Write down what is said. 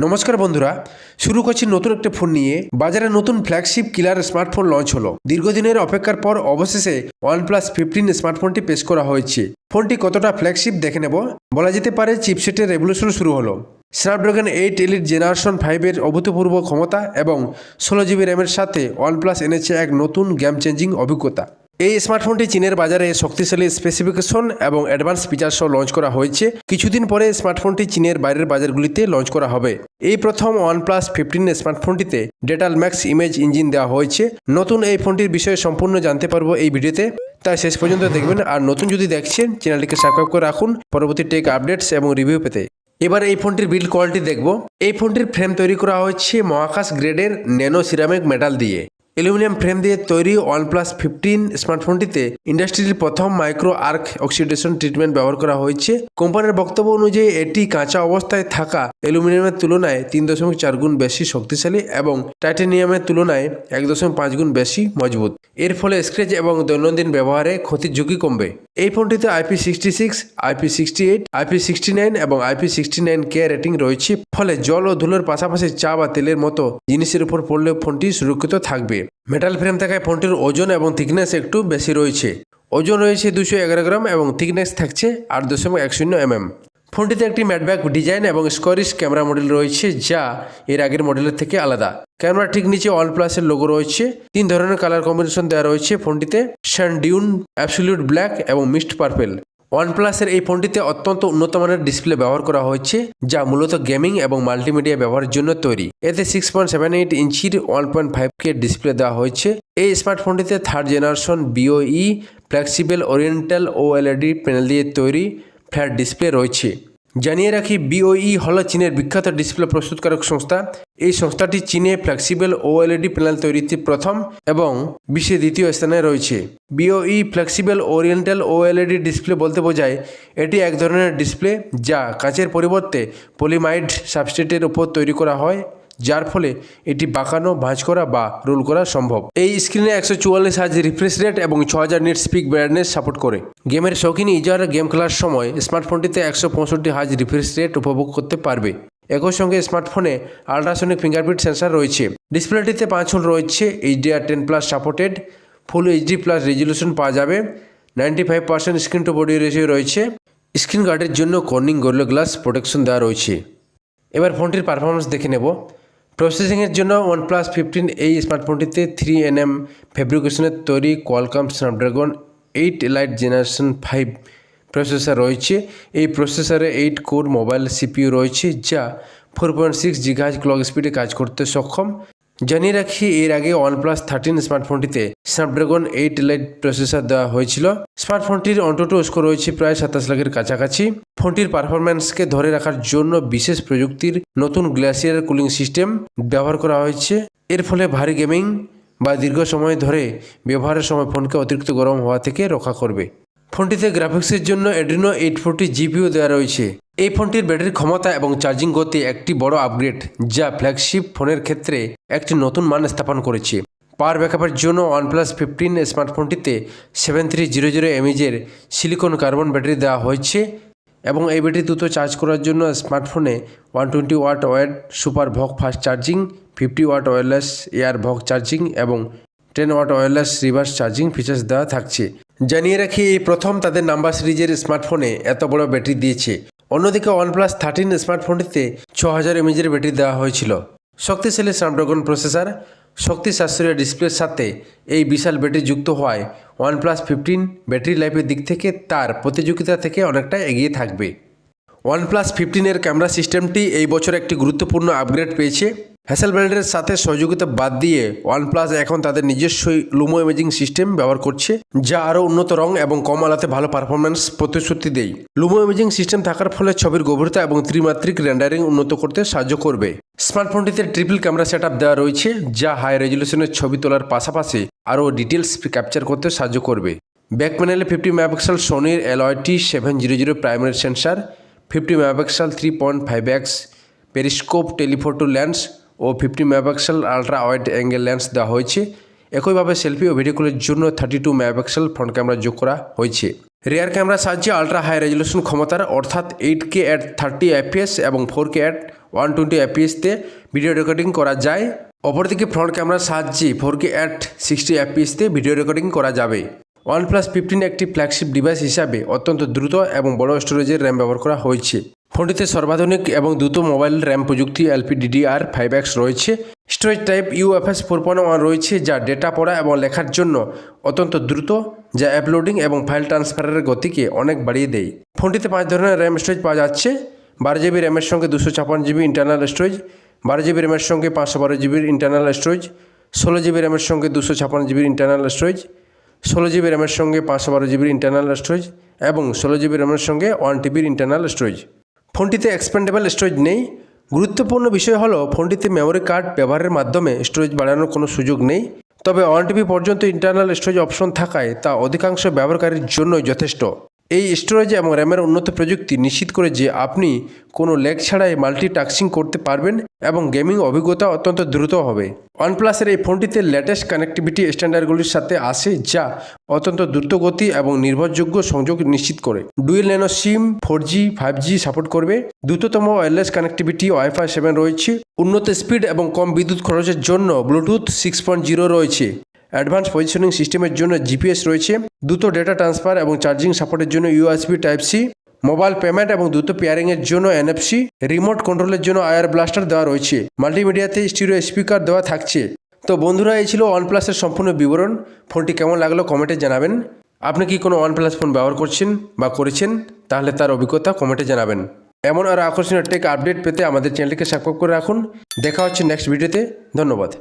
নমস্কার বন্ধুরা, শুরু করছি নতুন একটা ফোন নিয়ে। বাজারে নতুন ফ্ল্যাগশিপ কিলার স্মার্টফোন লঞ্চ হলো। দীর্ঘদিনের অপেক্ষার পর অবশেষে OnePlus 15 স্মার্টফোনটি পেশ করা হয়েছে। ফোনটি কতটা ফ্ল্যাগশিপ দেখে নেব। বলা যেতে পারে চিপসেটের রেভলিউশন শুরু হলো। স্ন্যাপড্রাগন 8 এলিট জেনারেশন 5 এর অভূতপূর্ব ক্ষমতা এবং 16GB র্যামের সাথে OnePlus এনেছে এক নতুন গেম চেঞ্জিং অভিজ্ঞতা। এই স্মার্টফোনটি চীনের বাজারে শক্তিশালী স্পেসিফিকেশন এবং অ্যাডভান্স ফিচার সহ লঞ্চ করা হয়েছে। কিছুদিন পরে স্মার্টফোনটি চীনের বাইরের বাজারগুলিতে লঞ্চ করা হবে। এই প্রথম OnePlus 15 স্মার্টফোনটিতে ডেটাল ম্যাক্স ইমেজ ইঞ্জিন দেওয়া হয়েছে। নতুন এই ফোনটির বিষয়ে সম্পূর্ণ জানতে পারবো এই ভিডিওতে, তাই শেষ পর্যন্ত দেখবেন। আর নতুন যদি দেখছেন, চ্যানেলটিকে সাবস্ক্রাইব করে রাখুন পরবর্তী টেক আপডেটস এবং রিভিউ পেতে। এবার এই ফোনটির বিল্ড কোয়ালিটি দেখব। এই ফোনটির ফ্রেম তৈরি করা হয়েছে মহাকাশ গ্রেডের ন্যানো সিরামিক মেটাল দিয়ে। অ্যালুমিনিয়াম ফ্রেম দিয়ে তৈরি OnePlus 15 স্মার্টফোনটিতে ইন্ডাস্ট্রির প্রথম মাইক্রো আর্ক অক্সিডেশন ট্রিটমেন্ট ব্যবহার করা হয়েছে। কোম্পানির বক্তব্য অনুযায়ী এটি কাঁচা অবস্থায় থাকা অ্যালুমিনিয়ামের তুলনায় 3.4 গুণ বেশি শক্তিশালী এবং টাইটানিয়ামের তুলনায় 1.5 গুণ বেশি মজবুত। এর ফলে স্ক্র্যাচ এবং দৈনন্দিন ব্যবহারে ক্ষতির ঝুঁকি কমবে। এই ফোনটিতে IP66, IP68, IP69 এবং IP69K রেটিং রয়েছে, ফলে জল ও ধুলোর পাশাপাশি চা বা তেলের মতো জিনিসের উপর পড়লেও ফোনটি সুরক্ষিত থাকবে। মেটাল ফ্রেম থাকায় ফোনটির ওজন এবং থিকনেস একটু বেশি রয়েছে। ওজন রয়েছে 211 গ্রাম এবং থিকনেস থাকছে 8.10 mm। ফোনটিতে একটি ম্যাটব্যাক ডিজাইন এবং স্কোয়ারিশ ক্যামেরা মডেল রয়েছে, যা এর আগের মডেলের থেকে আলাদা। ক্যামেরা ঠিক নিচে OnePlus-এর লোগো রয়েছে। 3 ধরনের কালার কম্বিনেশন দেওয়া রয়েছে ফোনটিতে: স্যান্ড ডিউন, অ্যাবসলিউট ব্ল্যাক এবং মিস্ট পার্পেল। OnePlus-এর এই ফোনটিতে অত্যন্ত উন্নত মানের ডিসপ্লে ব্যবহার করা হয়েছে, যা মূলত গেমিং এবং মাল্টিমিডিয়া ব্যবহারের জন্য তৈরি। এতে 6.78 ইঞ্চির 1.5K ডিসপ্লে দেওয়া হয়েছে। এই স্মার্টফোনটিতে third generation BOE flexible oriental OLED panel দিয়ে তৈরি ফ্ল্যাট ডিসপ্লে রয়েছে। জানিয়ে রাখি, BOE হল চীনের বিখ্যাত ডিসপ্লে প্রস্তুতকারক সংস্থা। এই সংস্থাটি চীনে ফ্লেক্সিবল OLED প্যানেল তৈরিতে প্রথম এবং বিশ্বে দ্বিতীয় স্থানে রয়েছে। BOE flexible oriental OLED display বলতে বোঝায় এটি এক ধরনের ডিসপ্লে যা কাচের পরিবর্তে পলিমাইড সাবস্ট্রেটের উপর তৈরি করা হয়, যার ফলে এটি বাঁকানো, ভাঁজ করা বা রোল করা সম্ভব। এই স্ক্রিনে 144 হার্জ রিফ্রেশ রেট এবং 6000 নিটস পিক ব্রাইটনেস সাপোর্ট করে। গেমের শৌখিন ইউজাররা গেম খেলার সময় স্মার্টফোনটিতে 165 হার্জ রিফ্রেশ রেট উপভোগ করতে পারবে। একই সঙ্গে স্মার্টফোনে আল্ট্রাসনিক ফিঙ্গারপ্রিন্ট সেন্সর রয়েছে। ডিসপ্লেটিতে 5 ইঞ্চি রয়েছে, HDR10+ সাপোর্টেড। ফুল HD+ রেজলিউশন পাওয়া যাবে। 95% স্ক্রিন টু বডি রেশিও রয়েছে। স্ক্রিন গার্ডের জন্য কর্নিং গোরিলা গ্লাস প্রোটেকশন দেওয়া রয়েছে। এবার ফোনটির পারফরমেন্স দেখে নেব। প্রসেসিংয়ের জন্য OnePlus 15 এই স্মার্টফোনটিতে 3nm ফেব্রিকেশনের তৈরি Qualcomm Snapdragon 8 elite generation 5 processor রয়েছে। এই প্রসেসরে 8 কোর মোবাইল CPU রয়েছে, যা 4.6 GHz ক্লক স্পিডে কাজ করতে সক্ষম। জানিয়ে রাখি, এর আগে OnePlus 13 স্মার্টফোনটিতে স্ন্যাপড্রাগন 8 এলাইট প্রসেসর দেওয়া হয়েছিল। স্মার্টফোনটির অন্টোটো স্কোর রয়েছে প্রায় 27 লাখের কাছাকাছি। ফোনটির পারফরম্যান্সকে ধরে রাখার জন্য বিশেষ প্রযুক্তির নতুন গ্লাসিয়ার কুলিং সিস্টেম ব্যবহার করা হয়েছে। এর ফলে ভারী গেমিং বা দীর্ঘ সময় ধরে ব্যবহারের সময় ফোনকে অতিরিক্ত গরম হওয়া থেকে রক্ষা করবে। ফোনটিতে গ্রাফিক্সের জন্য Adreno 840 GPU দেওয়া রয়েছে। এই ফোনটির ব্যাটারির ক্ষমতা এবং চার্জিং গতি একটি বড় আপগ্রেড, যা ফ্ল্যাগশিপ ফোনের ক্ষেত্রে একটি নতুন মান স্থাপন করেছে। পাওয়ার ব্যাকআপের জন্য OnePlus 15 স্মার্টফোনটিতে 7300 mAh সিলিকন কার্বন ব্যাটারি দেওয়া হয়েছে এবং এই ব্যাটারি দ্রুত চার্জ করার জন্য স্মার্টফোনে 120 watt wire super VOOC fast charging, 50 watt wireless air VOOC charging এবং 10 watt wireless reverse charging features দেওয়া থাকছে। জানিয়ে রাখি, এই প্রথম তাদের নাম্বার সিরিজের স্মার্টফোনে এত বড় ব্যাটারি দিয়েছে। অন্যদিকে OnePlus 13 স্মার্টফোনটিতে 6000 mAh ব্যাটারি দেওয়া হয়েছিল। শক্তিশালী স্ন্যাপড্রাগন প্রসেসর, শক্তি সাশ্রয়ী ডিসপ্লের সাথে এই বিশাল ব্যাটারি যুক্ত হওয়ায় OnePlus 15 ব্যাটারি লাইফের দিক থেকে তার প্রতিযোগিতা থেকে অনেকটা এগিয়ে থাকবে। OnePlus 15 এর ক্যামেরা সিস্টেমটি এই বছর একটি গুরুত্বপূর্ণ আপগ্রেড পেয়েছে। হ্যাসেলব্ল্যান্ডের সাথে সহযোগিতা বাদ দিয়ে OnePlus এখন তাদের নিজস্বই লুমো ইমেজিং সিস্টেম ব্যবহার করছে, যা আরও উন্নত রং এবং কম আলোতে ভালো পারফরম্যান্স প্রতিশ্রুতি দেয়। লুমো ইমেজিং সিস্টেম থাকার ফলে ছবির গভীরতা এবং ত্রিমাত্রিক রেন্ডারিং উন্নত করতে সাহায্য করবে। স্মার্টফোনটিতে ট্রিপল ক্যামেরা সেটআপ দেওয়া রয়েছে, যা হাই রেজলিউশনের ছবি তোলার পাশাপাশি আরও ডিটেলস ক্যাপচার করতে সাহায্য করবে। ব্যাক প্যানেলে 50 মেগাপিক্সেল সোনির LYT700 primary sensor, 50 megapixel 3.5x periscope telephoto lens ও 50 megapixel ultra wide angle lens দেওয়া হয়েছে। একইভাবে সেলফি ও ভিডিও কলের জন্য 32 মেগাপিক্সেল ফ্রন্ট ক্যামেরা যোগ করা হয়েছে। রিয়ার ক্যামেরার সাহায্যে আলট্রা হাই রেজলিউশন ক্ষমতার অর্থাৎ 8K at 30 fps এবং 4K at 120 fps-তে ভিডিও রেকর্ডিং করা যায়। অপরদিকে ফ্রন্ট ক্যামেরার সাহায্যে 4K at 60 fps-তে ভিডিও রেকর্ডিং করা যাবে। OnePlus 15 একটি ফ্ল্যাগশিপ ডিভাইস হিসাবে অত্যন্ত দ্রুত এবং বড় স্টোরেজের র্যাম ব্যবহার করা হয়েছে। ফোনটিতে সর্বাধুনিক এবং দ্রুত মোবাইল র্যাম প্রযুক্তি LPDDR5X রয়েছে। স্টোরেজ টাইপ UFS 4.1 রয়েছে, যা ডেটা পড়া এবং লেখার জন্য অত্যন্ত দ্রুত, যা অ্যাপলোডিং এবং ফাইল ট্রান্সফারের গতিকে অনেক বাড়িয়ে দেয়। ফোনটিতে 5 ধরনের র্যাম স্টোরেজ পাওয়া যাচ্ছে। 12GB র্যামের সঙ্গে 256GB ইন্টারনাল স্টোরেজ, 12GB র্যামের সঙ্গে 512GB ইন্টারনাল স্টোরেজ, 16GB র্যামের সঙ্গে 256GB ইন্টারনাল স্টোরেজ, 16GB র্যামের সঙ্গে 512GB ইন্টারনাল স্টোরেজ এবং 16GB র্যামের সঙ্গে 1TB ইন্টারনাল স্টোরেজ। ফোনটিতে এক্সপেন্ডেবল স্টোরেজ নেই। গুরুত্বপূর্ণ বিষয় হলো ফোনটিতে মেমোরি কার্ড ব্যবহারের মাধ্যমে স্টোরেজ বাড়ানোর কোনো সুযোগ নেই, তবে 1TB পর্যন্ত ইন্টারনাল স্টোরেজ অপশন থাকায় তা অধিকাংশ ব্যবহারকারীর জন্যই যথেষ্ট। এই স্টোরেজ এবং র্যামের উন্নত প্রযুক্তি নিশ্চিত করে যে আপনি কোনো ল্যাগ ছাড়াই মাল্টিটাস্কিং করতে পারবেন এবং গেমিং অভিজ্ঞতা অত্যন্ত দ্রুত হবে। ওয়ানপ্লাসের এই ফোনটিতে লেটেস্ট কানেক্টিভিটি স্ট্যান্ডার্ডগুলির সাথে আসে, যা অত্যন্ত দ্রুতগতি এবং নির্ভরযোগ্য সংযোগ নিশ্চিত করে। ডুয়েল ন্যানো সিম 4G 5G সাপোর্ট করবে। দ্রুততম ওয়্যারলেস কানেক্টিভিটি Wi-Fi 7 রয়েছে। উন্নত স্পিড এবং কম বিদ্যুৎ খরচের জন্য ব্লুটুথ 6.0 রয়েছে। অ্যাডভান্স পজিশনিং সিস্টেমের জন্য GPS রয়েছে। দ্রুত ডেটা ট্রান্সফার এবং চার্জিং সাপোর্টের জন্য USB Type-C, মোবাইল পেমেন্ট এবং দ্রুত পেয়ারিংয়ের জন্য NFC, রিমোট কন্ট্রোলের জন্য আয়ার ব্লাস্টার দেওয়া রয়েছে। মাল্টিমিডিয়াতে স্টিরিও স্পিকার দেওয়া থাকছে। তো বন্ধুরা, এই ছিল ওয়ানপ্লাসের সম্পূর্ণ বিবরণ। ফোনটি কেমন লাগলো কমেন্টে জানাবেন। আপনি কি কোনো ওয়ানপ্লাস ফোন ব্যবহার করছেন বা করেছেন? তাহলে তার অভিজ্ঞতা কমেন্টে জানাবেন। এমন আর আকর্ষণীয় টেক আপডেট পেতে আমাদের চ্যানেলটিকে সাবস্ক্রাইব করে রাখুন। দেখা হচ্ছে নেক্সট ভিডিওতে। ধন্যবাদ।